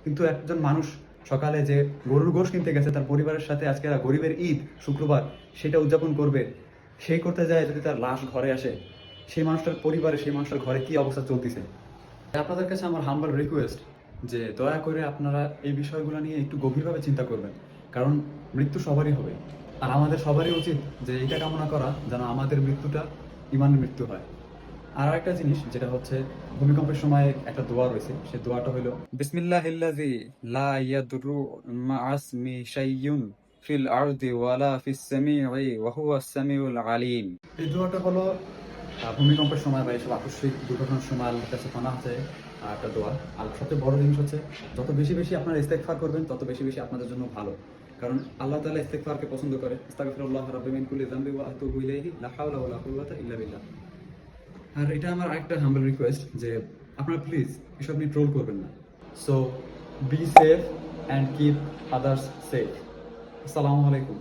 কিন্তু একজন মানুষ সকালে যে গরুর গোশ কিনতে গেছে তার পরিবারের সাথে, আজকে গরিবের ঈদ শুক্রবার, সেটা উদযাপন করবে, সেই করতে যায় যদি তার লাশ ঘরে আসে, সেই মানুষটার পরিবারে, সেই মানুষটার ঘরে কি অবস্থা চলতেছে। আপনাদের কাছে আমার হাম্বল রিকোয়েস্ট যে দয়া করে আপনারা এই বিষয়গুলো নিয়ে একটু গভীরভাবে চিন্তা করবেন, কারণ মৃত্যু সবারই হবে। আর আমাদের সবারই উচিত যে এটা কামনা করা যেন আমাদের মৃত্যুটা ইমানের মৃত্যু হয়। আর একটা জিনিস যেটা হচ্ছে, ভূমিকম্পের সময় একটা দোয়া রয়েছে, সেই দোয়াটা হলো বিসমিল্লাহিল্লাযী লা ইয়াদুররু মা'আসমি শাইয়ুন ফিল আরদি ওয়ালা ফিস সামিই ওয়া হুয়াস সামিউল আলিম। এই দোয়াটা হলো ভূমিকম্পের সময় বা এইসব আকস্মিক দুর্ঘটনার সময় আল্লাহর কাছে পানাহ চায় একটা দোয়া। আর সবচেয়ে বড় জিনিস হচ্ছে, যত বেশি বেশি আপনারা ইস্তেগফার করবেন তত বেশি বেশি আপনাদের জন্য ভালো, কারণ আল্লাহ তাআলা ইস্তেগফারকে পছন্দ করে। আস্তাগফিরুল্লাহ রাব্বি মিন কুল্লি যামবি ওয়া আতুবু ইলাইহি লা হাওলা ওয়া লা কুওয়াতা ইল্লা বিল্লাহ। আর এটা আমার আরেকটা হাম্বল রিকোয়েস্ট যে আপনারা প্লিজ এসব নিয়ে ট্রোল করবেন না। So be safe and keep others safe. আসসালামু আলাইকুম।